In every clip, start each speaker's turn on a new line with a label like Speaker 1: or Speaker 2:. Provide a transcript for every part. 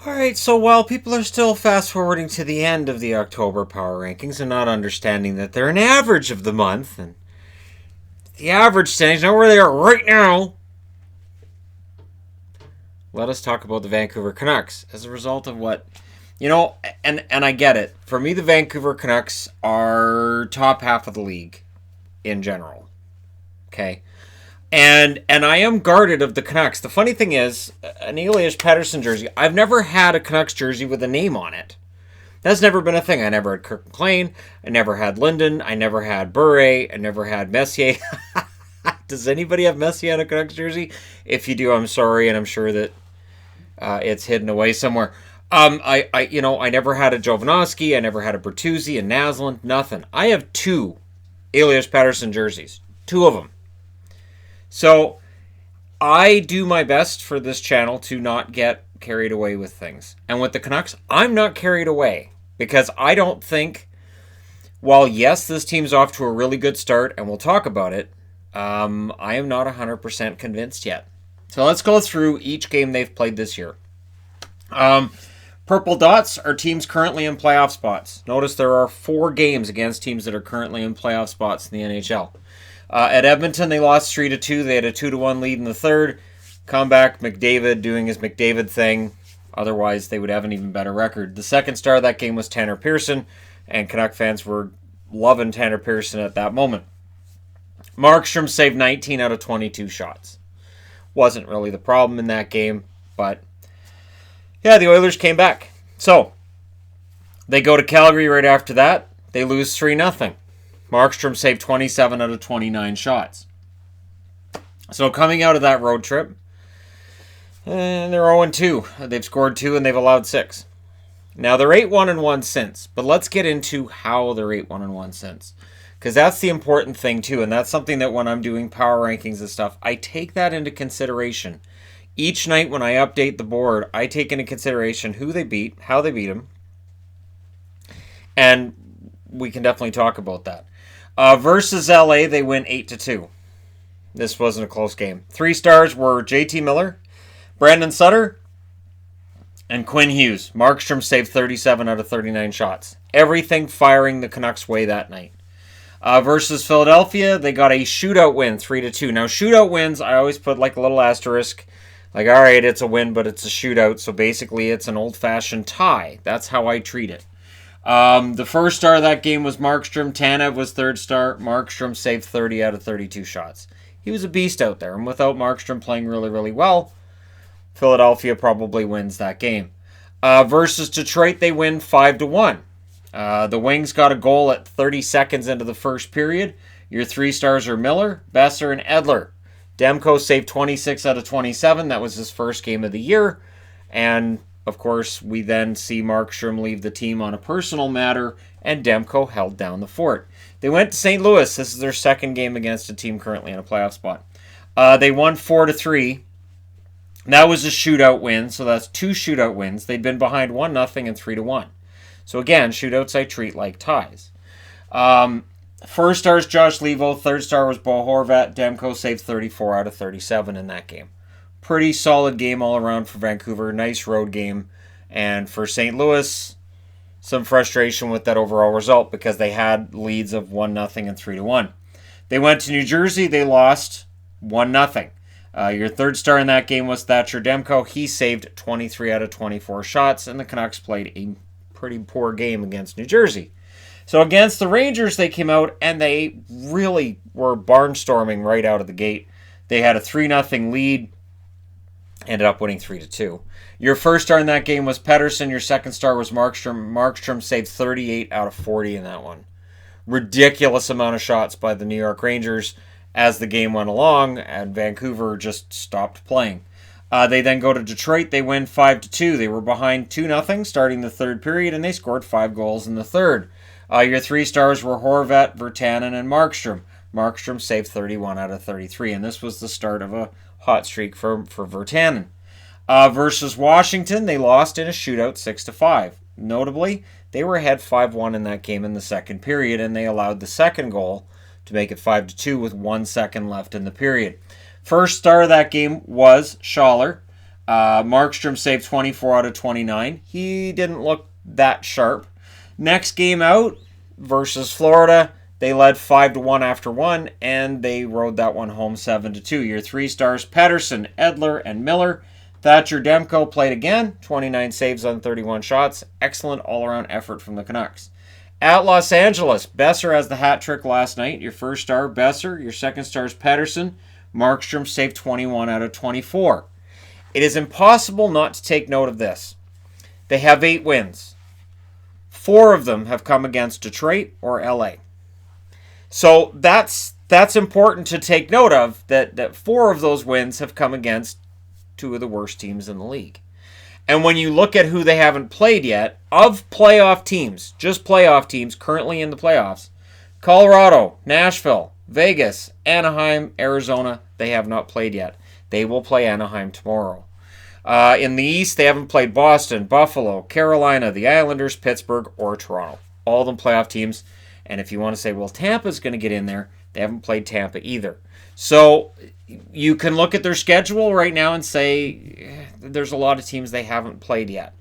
Speaker 1: Alright, so while people are still fast forwarding to the end of the October power rankings and not understanding that they're an average of the month, and the average standings, know where they are right now, let us talk about the Vancouver Canucks as a result of what, and I get it. For me, the Vancouver Canucks are top half of the league in general. Okay. And I am guarded of the Canucks. The funny thing is, an Elias Pettersson jersey, I've never had a Canucks jersey with a name on it. That's never been a thing. I never had Kirk McLean. I never had Linden. I never had Bure. I never had Messier. Does anybody have Messier on a Canucks jersey? If you do, I'm sorry, and I'm sure that it's hidden away somewhere. I never had a Jovanovski. I never had a Bertuzzi, a Naslund, nothing. I have two Elias Pettersson jerseys. Two of them. So I do my best for this channel to not get carried away with things. And with the Canucks, I'm not carried away because I don't think, while yes, this team's off to a really good start and we'll talk about it, I am not 100% convinced yet. So let's go through each game they've played this year. Purple dots are teams currently in playoff spots. Notice there are 4 games against teams that are currently in playoff spots in the NHL. At Edmonton, they lost 3-2. They had a 2-1 lead in the third. Comeback, McDavid doing his McDavid thing. Otherwise, they would have an even better record. The second star of that game was Tanner Pearson, and Canuck fans were loving Tanner Pearson at that moment. Markstrom saved 19 out of 22 shots. Wasn't really the problem in that game, but yeah, the Oilers came back. So, they go to Calgary right after that. They lose 3-0. Markstrom saved 27 out of 29 shots. So coming out of that road trip, they're 0-2. They've scored 2 and they've allowed 6. Now they're 8-1-1 since, but let's get into how they're 8-1-1 since. Because that's the important thing too, and that's something that when I'm doing power rankings and stuff, I take that into consideration. Each night when I update the board, I take into consideration who they beat, how they beat them, and we can definitely talk about that. Versus LA, they win 8-2. This wasn't a close game. 3 stars were JT Miller, Brandon Sutter, and Quinn Hughes. Markstrom saved 37 out of 39 shots. Everything firing the Canucks' way that night. Versus Philadelphia, they got a shootout win, 3-2. Now, shootout wins, I always put like a little asterisk. Like, all right, it's a win, but it's a shootout. So basically, it's an old-fashioned tie. That's how I treat it. The first star of that game was Markstrom. Tanev was third star. Markstrom saved 30 out of 32 shots. He was a beast out there, and without Markstrom playing really, really well, Philadelphia probably wins that game. Versus Detroit, they win 5-1. The Wings got a goal at 30 seconds into the first period. Your 3 stars are Miller, Besser, and Edler. Demko saved 26 out of 27. That was his first game of the year. And of course, we then see Markstrom leave the team on a personal matter, and Demko held down the fort. They went to St. Louis. This is their second game against a team currently in a playoff spot. They won 4-3. That was a shootout win, so that's 2 shootout wins. They'd been behind 1-0 and 3-1. So again, shootouts I treat like ties. First star is Josh Levo. Third star was Bo Horvat. Demko saved 34 out of 37 in that game. Pretty solid game all around for Vancouver. Nice road game. And for St. Louis, some frustration with that overall result because they had leads of 1-0 and 3-1. They went to New Jersey. They lost 1-0. Your third star in that game was Thatcher Demko. He saved 23 out of 24 shots, and the Canucks played a pretty poor game against New Jersey. So against the Rangers, they came out and they really were barnstorming right out of the gate. They had a 3-0 lead. Ended up winning 3-2. Your first star in that game was Pettersson. Your second star was Markstrom. Markstrom saved 38 out of 40 in that one. Ridiculous amount of shots by the New York Rangers as the game went along, and Vancouver just stopped playing. They then go to Detroit. They win 5-2. They were behind 2-0 starting the third period, and they scored 5 goals in the third. Your 3 stars were Horvat, Virtanen, and Markstrom. Markstrom saved 31 out of 33, and this was the start of a hot streak for Virtanen. Versus Washington, they lost in a shootout 6-5. Notably, they were ahead 5-1 in that game in the second period, and they allowed the second goal to make it 5-2 with 1 second left in the period. First star of that game was Schaller. Markstrom saved 24 out of 29. He didn't look that sharp. Next game out versus Florida, they led 5-1 after one, and they rode that one home 7-2. Your 3 stars, Pettersson, Edler, and Miller. Thatcher Demko played again, 29 saves on 31 shots. Excellent all-around effort from the Canucks. At Los Angeles, Besser has the hat trick last night. Your first star, Besser. Your second star is Pettersson. Markstrom saved 21 out of 24. It is impossible not to take note of this. They have 8 wins. 4 of them have come against Detroit or LA. So that's important to take note of, that 4 of those wins have come against 2 of the worst teams in the league. And when you look at who they haven't played yet, of playoff teams, just playoff teams currently in the playoffs, Colorado, Nashville, Vegas, Anaheim, Arizona, they have not played yet. They will play Anaheim tomorrow. In the East, they haven't played Boston, Buffalo, Carolina, the Islanders, Pittsburgh, or Toronto. All of them playoff teams. And if you want to say, well, Tampa's going to get in there, they haven't played Tampa either. So you can look at their schedule right now and say there's a lot of teams they haven't played yet.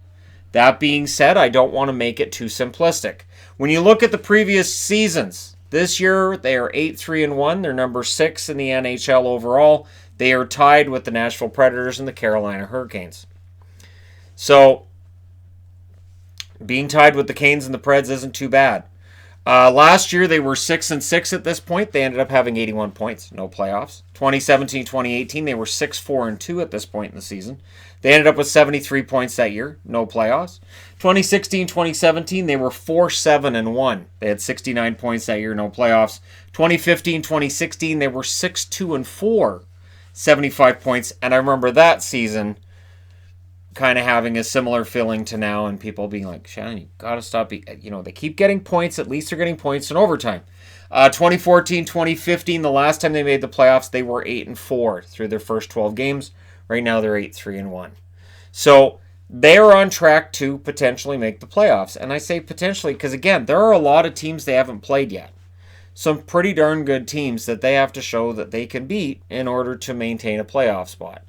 Speaker 1: That being said, I don't want to make it too simplistic. When you look at the previous seasons, this year they are 8-3-1. They're number 6 in the NHL overall. They are tied with the Nashville Predators and the Carolina Hurricanes. So being tied with the Canes and the Preds isn't too bad. Last year, they were 6-6 at this point. They ended up having 81 points, no playoffs. 2017-2018, they were 6-4-2 at this point in the season. They ended up with 73 points that year, no playoffs. 2016-2017, they were 4-7-1. They had 69 points that year, no playoffs. 2015-2016, they were 6-2-4, 75 points. And I remember that season kind of having a similar feeling to now, and people being like, Shannon, you got to stop. They keep getting points. At least they're getting points in overtime. 2014-2015, the last time they made the playoffs, they were 8-4 through their first 12 games. Right now, they're 8-3-1. So they are on track to potentially make the playoffs. And I say potentially because, again, there are a lot of teams they haven't played yet. Some pretty darn good teams that they have to show that they can beat in order to maintain a playoff spot.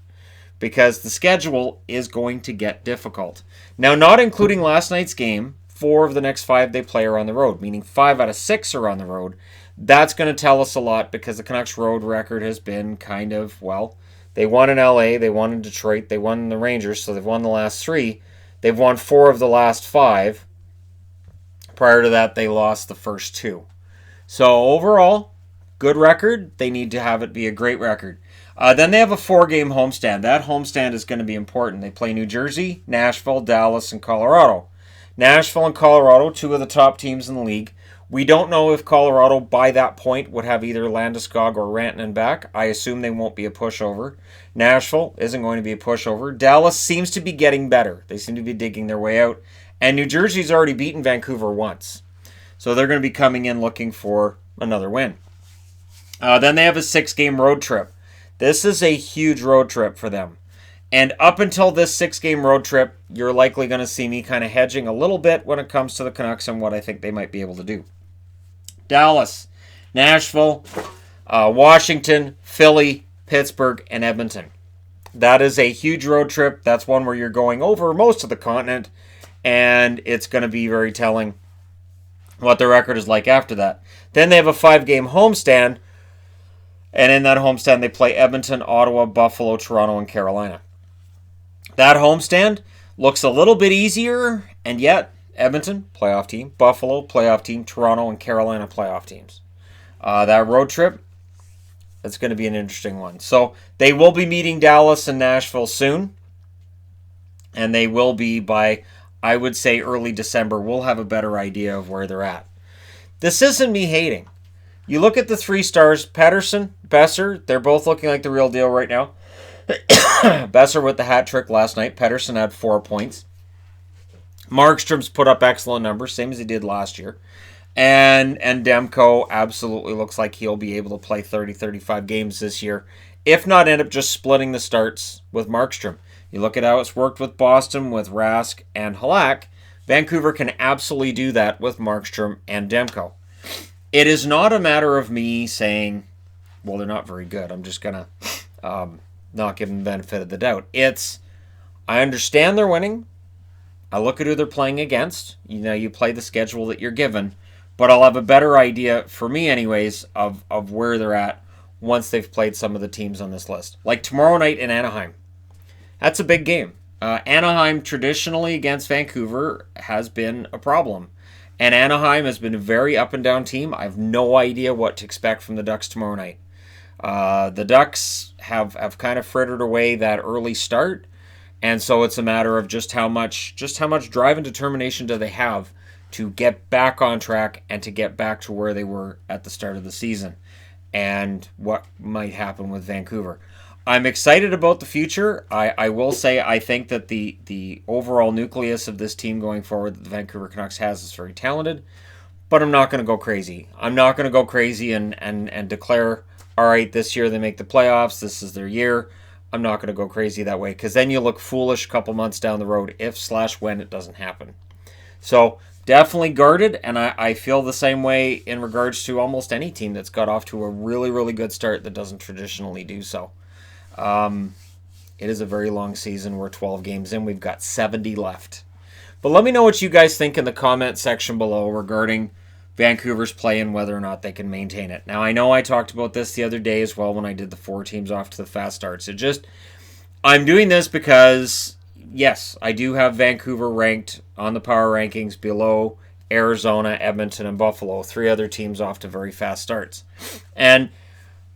Speaker 1: Because the schedule is going to get difficult. Now, not including last night's game, 4 of the next 5 they play are on the road, meaning 5 out of 6 are on the road. That's going to tell us a lot because the Canucks' road record has been kind of, well, they won in LA, they won in Detroit, they won in the Rangers, so they've won the last 3. They've won 4 of the last 5. Prior to that, they lost the first 2. So overall, good record. They need to have it be a great record. Then they have a 4-game homestand. That homestand is going to be important. They play New Jersey, Nashville, Dallas, and Colorado. Nashville and Colorado, 2 of the top teams in the league. We don't know if Colorado, by that point, would have either Landeskog or Rantanen back. I assume they won't be a pushover. Nashville isn't going to be a pushover. Dallas seems to be getting better. They seem to be digging their way out. And New Jersey's already beaten Vancouver once. So they're going to be coming in looking for another win. Then they have a 6-game road trip. This is a huge road trip for them. And up until this 6-game road trip, you're likely going to see me kind of hedging a little bit when it comes to the Canucks and what I think they might be able to do. Dallas, Nashville, Washington, Philly, Pittsburgh, and Edmonton. That is a huge road trip. That's one where you're going over most of the continent, and it's going to be very telling what their record is like after that. Then they have a 5-game homestand. And in that homestand, they play Edmonton, Ottawa, Buffalo, Toronto, and Carolina. That homestand looks a little bit easier, and yet Edmonton, playoff team, Buffalo, playoff team, Toronto, and Carolina, playoff teams. That road trip, it's going to be an interesting one. So they will be meeting Dallas and Nashville soon, and they will be by, I would say, early December. We'll have a better idea of where they're at. This isn't me hating. You look at the 3 stars, Pettersson, Besser, they're both looking like the real deal right now. Besser with the hat trick last night. Pettersson had 4 points. Markstrom's put up excellent numbers, same as he did last year. And Demko absolutely looks like he'll be able to play 30-35 games this year, if not end up just splitting the starts with Markstrom. You look at how it's worked with Boston, with Rask and Halak. Vancouver can absolutely do that with Markstrom and Demko. It is not a matter of me saying, well, they're not very good. I'm just going to not give them the benefit of the doubt. It's, I understand they're winning. I look at who they're playing against. You play the schedule that you're given, but I'll have a better idea, for me anyways, of where they're at once they've played some of the teams on this list. Like tomorrow night in Anaheim. That's a big game. Anaheim traditionally against Vancouver has been a problem. And Anaheim has been a very up and down team. I have no idea what to expect from the Ducks tomorrow night. The Ducks have kind of frittered away that early start. And so it's a matter of just how much drive and determination do they have to get back on track and to get back to where they were at the start of the season, and what might happen with Vancouver. I'm excited about the future. I will say I think that the overall nucleus of this team going forward that the Vancouver Canucks has is very talented, but I'm not going to go crazy. I'm not going to go crazy and declare, all right, this year they make the playoffs, this is their year. I'm not going to go crazy that way, because then you look foolish a couple months down the road if/when it doesn't happen. So definitely guarded, and I feel the same way in regards to almost any team that's got off to a really, really good start that doesn't traditionally do so. It is a very long season. We're 12 games in. We've got 70 left. But let me know what you guys think in the comment section below regarding Vancouver's play and whether or not they can maintain it. Now, I know I talked about this the other day as well when I did the 4 teams off to the fast starts. I'm doing this because, yes, I do have Vancouver ranked on the power rankings below Arizona, Edmonton, and Buffalo, 3 other teams off to very fast starts. And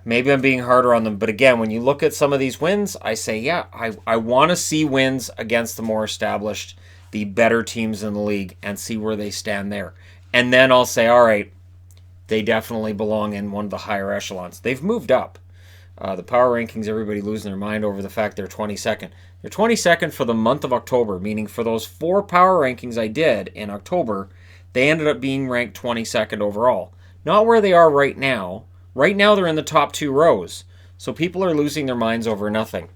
Speaker 1: maybe I'm being harder on them, but again, when you look at some of these wins, I say, yeah, I want to see wins against the more established, the better teams in the league, and see where they stand there. And then I'll say, all right, they definitely belong in one of the higher echelons. They've moved up. The power rankings, everybody losing their mind over the fact they're 22nd. They're 22nd for the month of October, meaning for those 4 power rankings I did in October, they ended up being ranked 22nd overall. Not where they are right now. Right now they're in the top 2 rows. So people are losing their minds over nothing.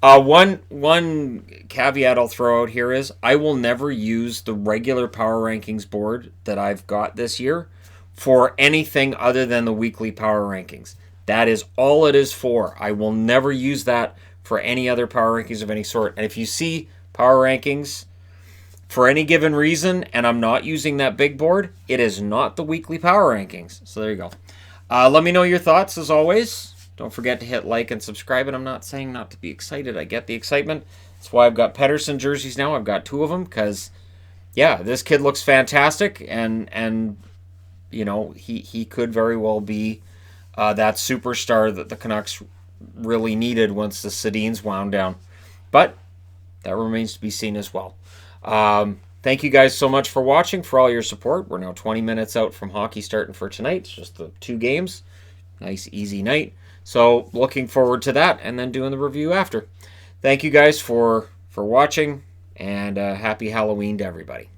Speaker 1: One caveat I'll throw out here is I will never use the regular power rankings board that I've got this year for anything other than the weekly power rankings. That is all it is for. I will never use that for any other power rankings of any sort. And if you see power rankings for any given reason and I'm not using that big board, it is not the weekly power rankings. So there you go. Let me know your thoughts as always. Don't forget to hit like and subscribe. And I'm not saying not to be excited. I get the excitement. That's why I've got Pettersson jerseys now. I've got 2 of them because, yeah, this kid looks fantastic. And you know, he could very well be that superstar that the Canucks really needed once the Sedins wound down. But that remains to be seen as well. Thank you guys so much for watching, for all your support. We're now 20 minutes out from hockey starting for tonight. It's just the 2 games. Nice, easy night. So looking forward to that and then doing the review after. Thank you guys for watching, and happy Halloween to everybody.